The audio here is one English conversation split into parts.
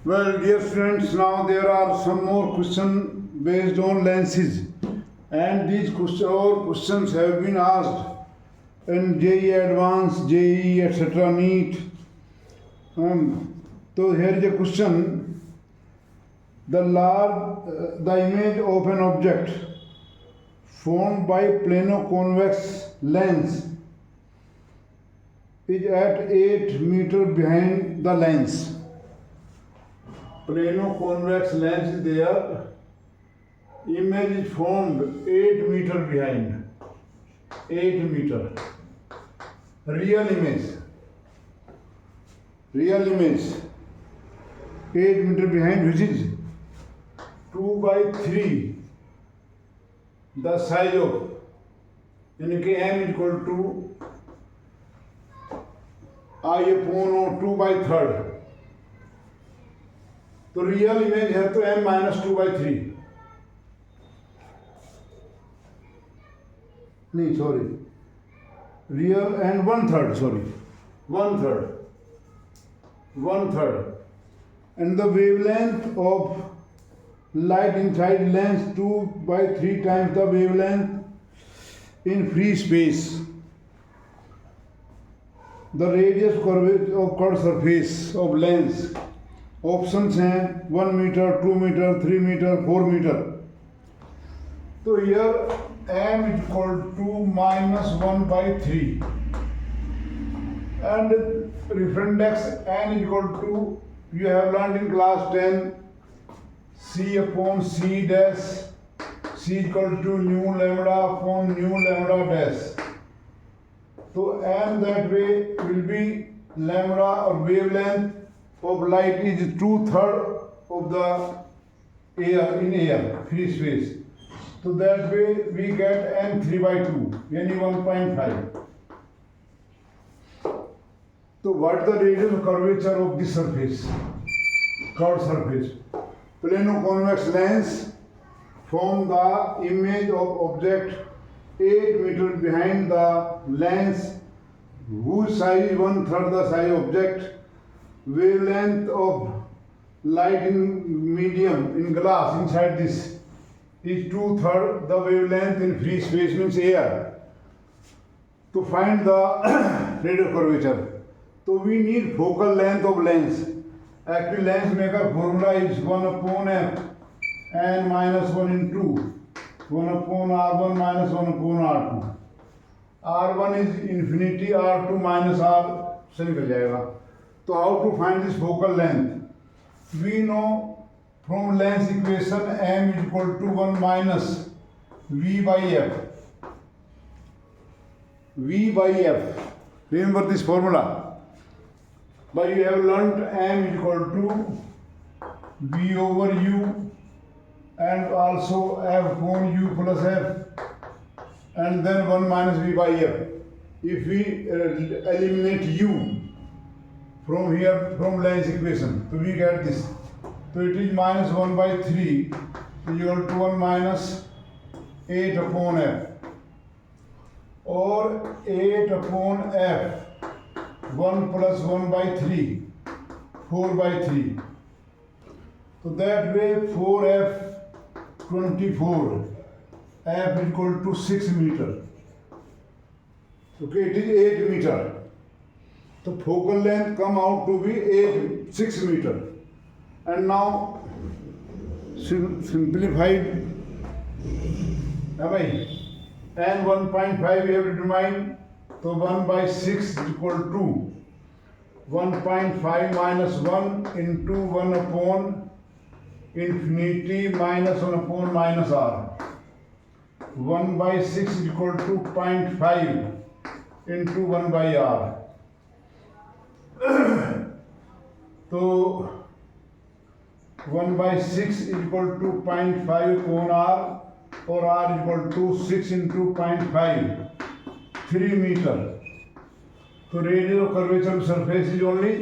Well, dear students, now there are some more questions based on lenses, and these questions have been asked in JEE Advanced, JEE, etc., NEET. So here is a question: the image of an object formed by plano-convex lens is at 8 meters behind the lens. Plano-convex lens is there. Image is formed 8 meters behind. 8 meters. Real image. 8 meters behind, which is 2 by 3. The size of m is equal to I upon 2 by 3rd. तो real image है तो m minus 2/3, नहीं sorry, real and 1/3, sorry 1/3, and the wavelength of light inside lens 2 by 3 times the wavelength in free space. The radius of curved surface of lens. Options हैं 1 metre, 2 metre, 3 metre, 4 metre. तो here m is equal to -1/3 and reference index n is equal to, you have learned in class 10, c upon c dash, c is equal to nu lambda upon nu lambda dash. So m that way will be lambda, or wavelength of light is 2/3 of the air, free space. So that way we get n 3/2, yani 1.5. So what is the radius of curvature of this surface? Curved surface. Plano-convex lens form the image of object 8 meters behind the lens, whose size is 1/3 the size of object. Wavelength of light in medium, in glass, inside this is 2/3 the wavelength in free space, means air. To find the radius of curvature, so we need focal length of lens. Actually, lens maker formula is 1/f n minus 1 into 1/r1 minus 1/r2. r1 is infinity, r2 minus r से निकल जाएगा. So how to find this focal length? We know from lens equation m is equal to 1 minus v by f. V by f. Remember this formula. But you have learnt m is equal to v over u and also f upon u plus f, and then 1 minus v by f. If we eliminate u from here, from lens equation, so we get this. So it is minus 1/3 is equal to 1 minus 8 upon f, or 8 upon f, 1 plus 1/3, 4/3. So that way 4f 24, f is equal to 6 meter. Okay, it is 8 meter. So focal length come out to be 6 meter. And now simplified, n 1.5 we have determined. So 1/6 is equal to 1.5 minus 1 into 1 upon infinity minus 1 upon minus r. 1/6 is equal to 0.5 into 1/r. तो 1/6 is equal to 0.5 upon r, or r is equal to 6 into 0.5, 3 meter. So radius of curvature of surface is only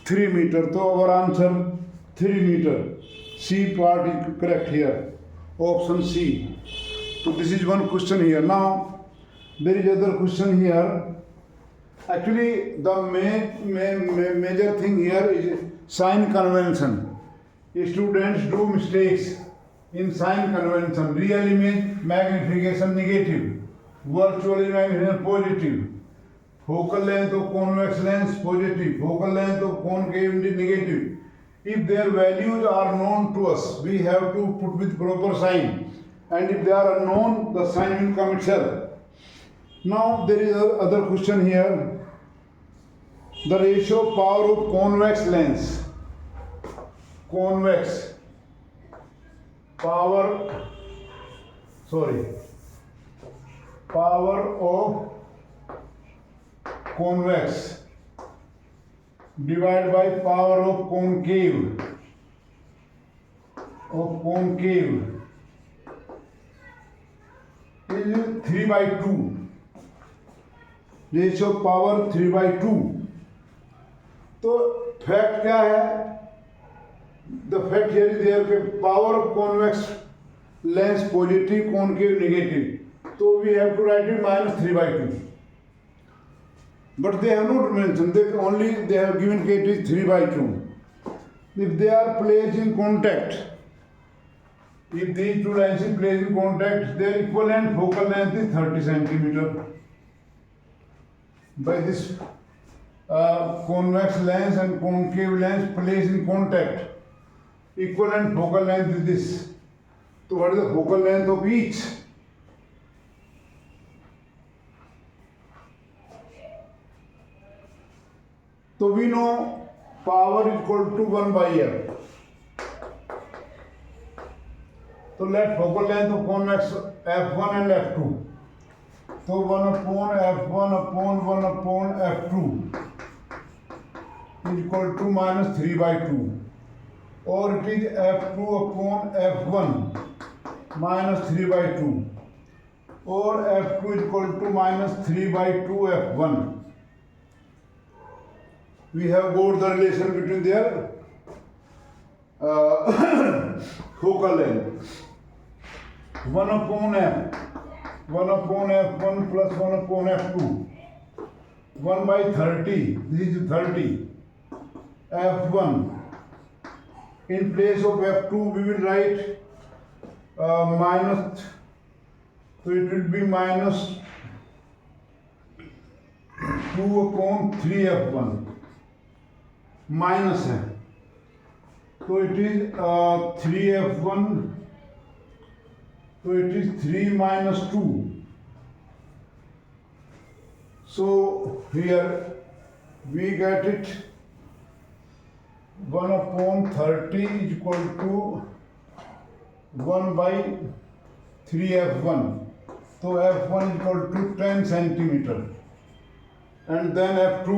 3 meter. So our answer 3 meter. C part is correct here. Option C. So this is one question here. Now there is other question here. Actually, the major thing here is sign convention. Students do mistakes in sign convention. Real image magnification negative, virtual magnification positive, focal length of convex lens positive, focal length of concave negative. If their values are known to us, we have to put with proper sign, and if they are unknown, the sign will come itself. Now there is another question here. The ratio power of convex lens. Convex power of convex divided by power of concave is 3/2. Ratio power 3/2. तो fact क्या है? The fact here is there के power of convex lens positive concave negative, तो we have to write it -3/2. But they have not mentioned, they have given it is 3/2. If they are placed in contact, if these two lines are placed in contact, their equivalent focal length is 30 centimeter. By this convex lens and concave lens placed in contact, equivalent focal length is this. So what is the focal length of each? So we know power is equal to 1/f. So let focal length of convex f1 and f2. So 1/f1 upon 1/f2 is equal to -3/2, or it is f2 upon f1 -3/2, or f2 is equal to -3/2 f1. We have got the relation between their focal length. 1 upon f1 plus 1 upon f2, 1/30. This is 30. f1 in place of f2 we will write minus, so it will be -2 upon 3f1 minus है, so it is 3f1, so it is 3 minus 2. So here we get it 1 upon 30 is equal to 1/3f1. So f1 is equal to 10 centimeter, and then f2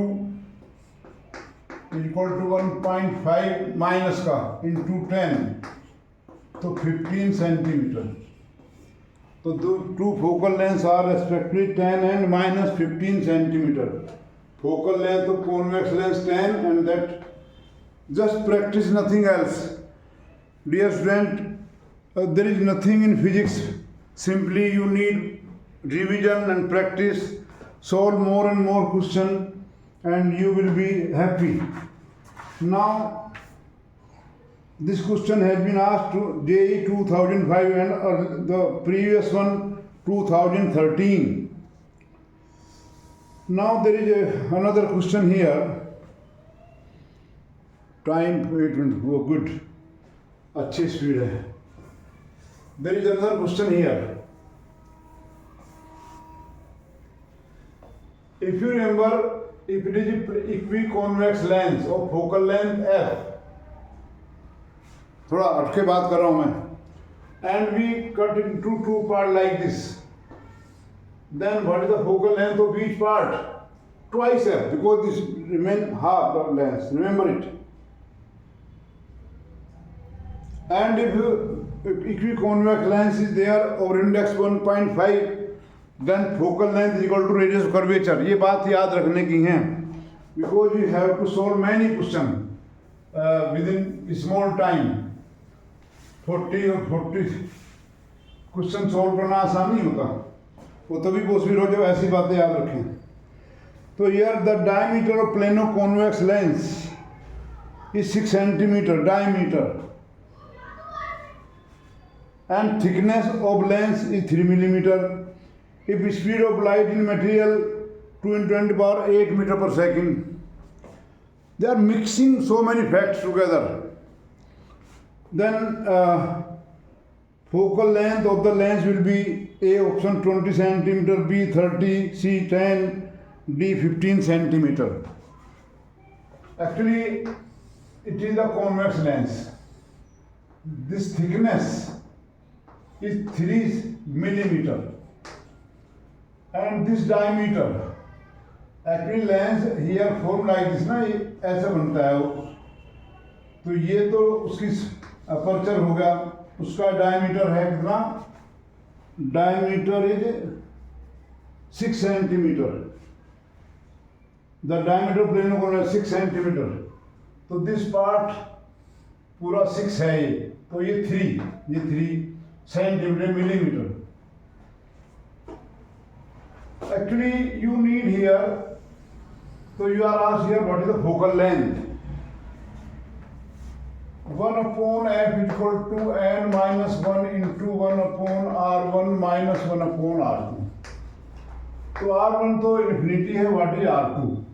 is equal to 1.5 minus का into 10, तो 15 centimeter. So the two focal lengths are respectively 10 and -15 centimeter. Focal length of convex lens 10, and that just practice, nothing else. Dear student, there is nothing in physics. Simply you need revision and practice. Solve more and more questions, and you will be happy. Now this question has been asked to JEE 2005 and the previous one 2013. Now there is another question here. Time, wait a minute, oh good, अच्छी speed है. There is another question here. If you remember, if it is equiconvex lens of focal length f, थोड़ा हटके बात कर रहा हूँ मैं, and we cut into two parts like this, then what is the focal length of each part? Twice f, because this remain half of lens, remember it. And if equiconvex lens is there over index 1.5, then focal length is equal to radius of curvature. ये बात याद रखने की है, because you have to solve many questions within small time. 40 question solve करना आसान नहीं होता, वो तभी पॉसिबल हो जब ऐसी बातें याद रखें. तो here the diameter of plano convex lens is 6 centimeter diameter, and thickness of lens is 3 millimeter. If speed of light in material 2 into 10 power 8 meter per second. They are mixing so many facts together. Then focal length of the lens will be A option 20 centimeter, B 30, C 10, D 15 centimeter. Actually, it is a convex lens. This thickness is 3 millimeter and this diameter. Actually lens here form like this ना, ये ऐसा बनता है वो. तो ये तो उसकी अपर्चर होगा, उसका डायमीटर है कितना, diameter is 6 centimetre. The diameter plane को 6 सेंटीमीटर. तो दिस पार्ट पूरा 6 है ये, तो ये 3 centimetre millimetre. Actually you need here, so you are asked here what is the focal length. 1 upon f equal to n minus 1 into 1 upon r1 minus 1 upon r2. तो r1 तो infinity है, what is r2?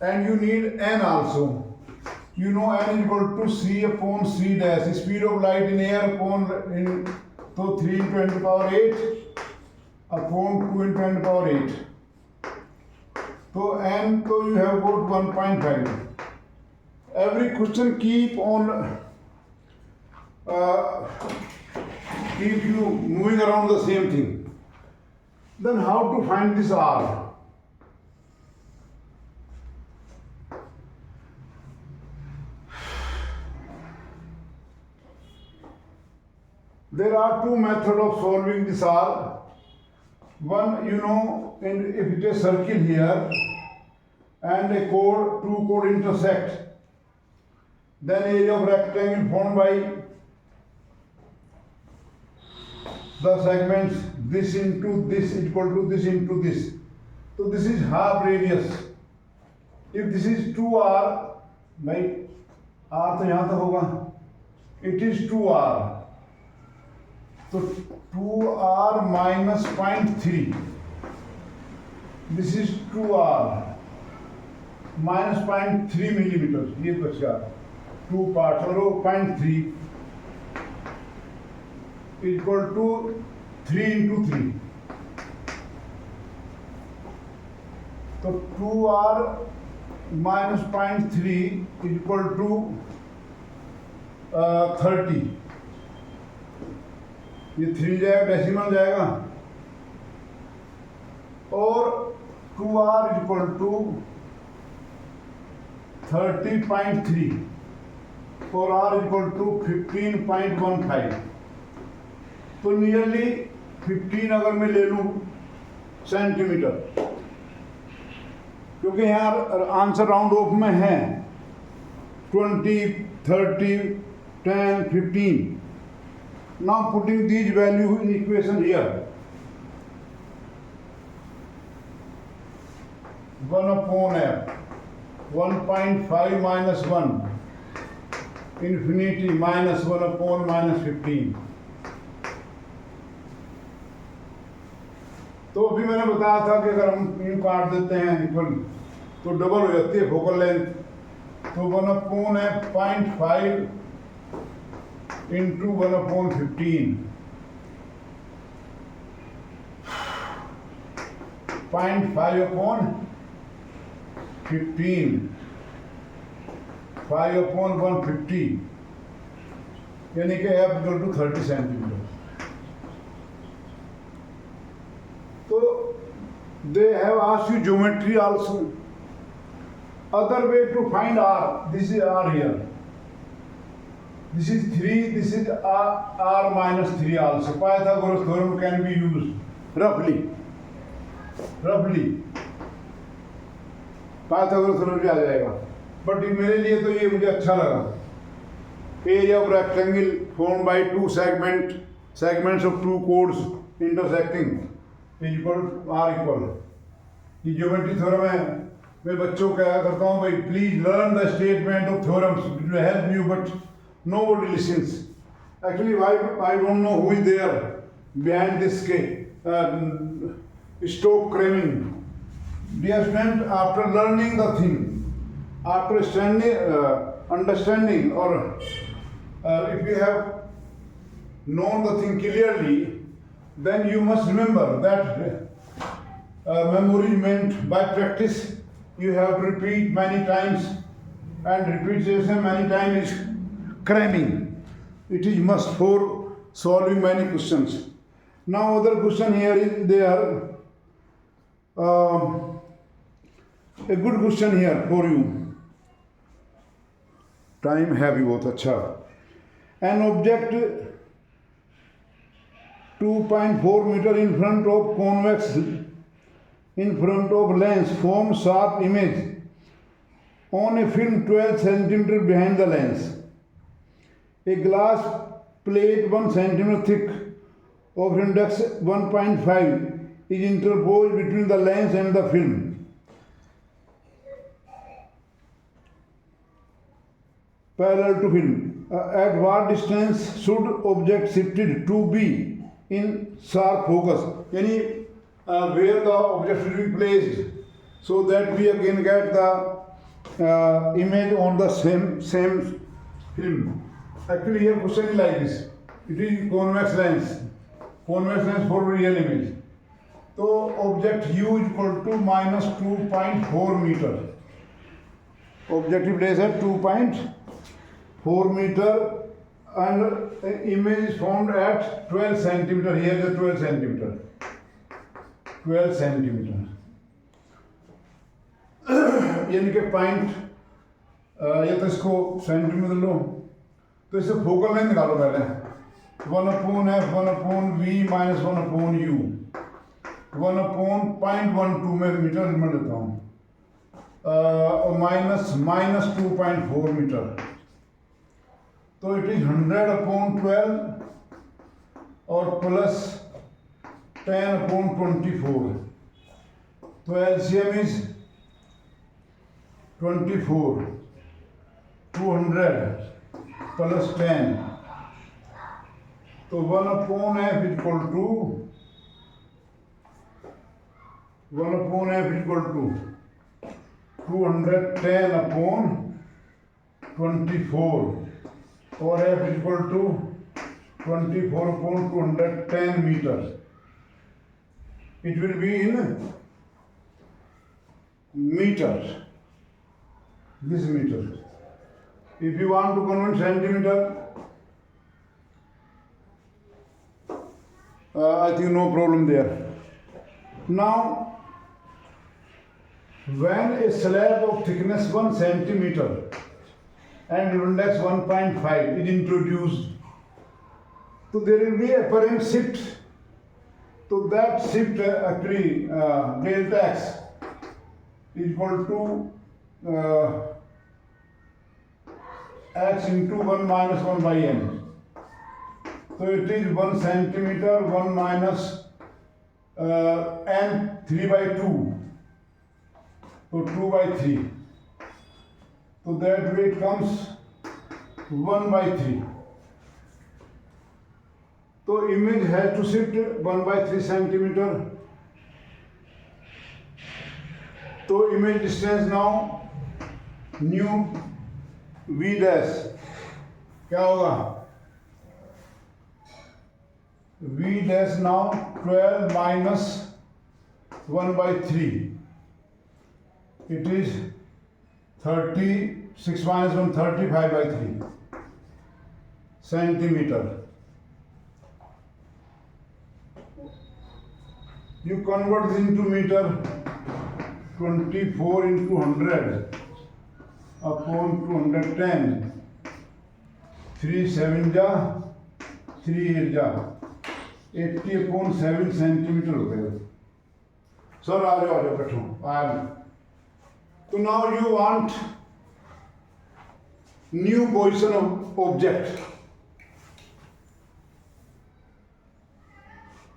And you need n also. You know n is equal to c upon c dash. Speed of light in air upon in, so 3 into 10 to the power 8 upon 2 into 10 to the power 8. So n, so you have got 1.5. Every question keep on keep you moving around the same thing. Then how to find this r? There are two methods of solving this r. One, you know, if it is a circle here and a chord, two chord intersect, then area of rectangle formed by the segments this into this equal to this into this. So this is half radius. If this is 2r, right? R तो यहाँ तक होगा. It is 2r. So 2r minus 0.3. This is 2r minus 0.3 millimeters. ये बचेगा. 2 parts और 0.3 equal to 3 into 3. So 2r minus 0.3 equal to 30. ये 3 जाएगा, decimal जाएगा, और 2r इक्वल टू 30.3 और r इक्वल टू 15.15. तो नियरली 15 अगर मैं ले लूँ सेंटीमीटर, क्योंकि यहाँ आंसर राउंड ऑफ में है 20, 30, 10, 15. Now putting these values in equation here. 1 upon f, 1.5 minus 1, infinity minus 1 upon minus 15. तो अभी मैंने बताया था कि अगर हम इन काट देते हैं इक्वल तो डबल हो जाती है फोकल लेंथ. तो 1 upon f 0.5 into 1 upon 15. 0.5 upon 15. 5 upon 150. यानी कि f equal to 30 centimetre. So they have asked you geometry also. Other way to find r. This is r here. This is 3. This is r minus 3 also. Pythagoras theorem can be used roughly. Pythagoras theorem भी आ जाएगा. But मेरे लिए तो ये मुझे अच्छा लगा. Area of rectangle formed by two segments of two chords intersecting is equal to r equal. ये ज्योमेट्री थ्योरम है. मैं बच्चों को क्या करता हूँ, भाई please learn the statement of theorems, it will help you, but nobody listens. Actually, I don't know who is there behind this stove cramming. Dear student, after learning the thing, after understanding, or if you have known the thing clearly, then you must remember that memory meant by practice. You have to repeat many times, and repetition many times is cramming. It is must for solving many questions. Now other question here is there. A good question here for you. Time है भी बहुत अच्छा. An object 2.4 meter in front of convex in front of lens forms sharp image on a film 12 centimeter behind the lens. A glass plate 1 centimeter thick of index 1.5 is interposed between the lens and the film. Parallel to film. At what distance should object shifted to be in sharp focus? Yani where the object should be placed so that we again get the image on the same film. Actually here question is like this. It is convex lens for real image. So object U is equal to minus 2.4 meter. Objective place at 2.4 meter and image is formed at 12 centimeter. Here is 12 centimeter. 12 centimeter. यानी कि point या तो इसको centimetre लो तो इससे focal length निकालो पहले 1/f 1/v minus 1/u 1/0.12 में मीटर में लेता हूँ माइनस 2.4 मीटर तो इट इज 100/12 और प्लस 10/24 तो LCM is 24 200 plus 10 तो 1/f equal to 210/24 और f equal to 24/210 meters. It will be in meters. This meter. If you want to convert centimeter, I think no problem there. Now, when a slab of thickness 1 centimeter and index 1.5 is introduced, so there will be apparent shift. So that shift actually delta x is equal to x into 1 minus 1 by n. So it is 1 centimeter 1 minus n 3 by 2. So 2 by 3. So that way it comes 1 by 3. So image has to shift 1 by 3 centimeter. So image distance now new v dash क्या होगा v dash now 12 minus 1 by 3 it is 36 minus 1 35 by 3 centimeter. You convert this into meter 24 into 100 upon 210 3 7 जा 3 8 जा 80/7 centimetre हो गए. Sir आ जाओ बैठो आया. तो now you want new position of object.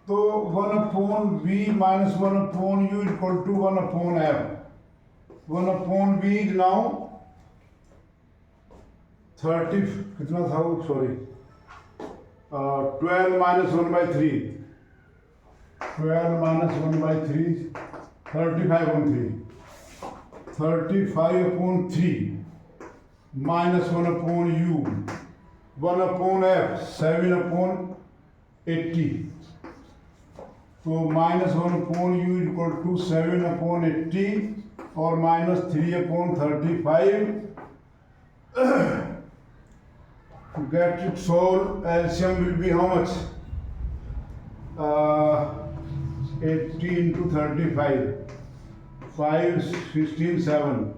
तो 1/v minus 1/u equal to 1/f. 1/v is now 30 कितना था वो sorry 12 minus 1 by 3. 12 minus 1 by 3, 35 on 3. 35 upon 3 minus 1 upon u. 1 upon f, 7 upon 80. So minus 1 upon u is equal to 7 upon 80 or minus 3 upon 35. To get it solved, LCM will be how much? 80 into 35. 5, 16, 7.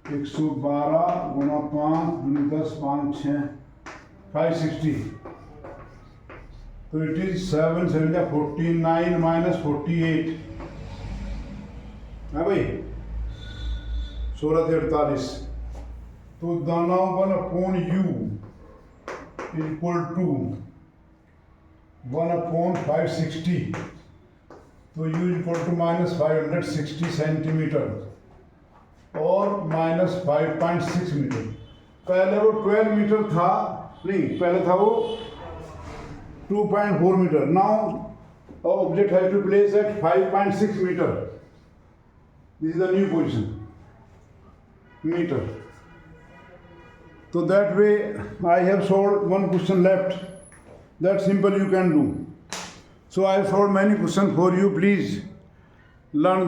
112 गुणा 5 गुणा 10 5 6 560. So it is 7 7 49 minus 48. है भाई 16 तो दाना 1 upon u is equal to 1 upon 560. तो u is equal to minus 560 centimetre और minus 5.6 metre. पहले वो 12 मीटर था, नहीं पहले था वो 2.4 metre. Now object has to place at 5.6 metre. This is the new position metre. So that way I have solved one question left. That simple you can do. So I have solved many questions for you. Please learn them.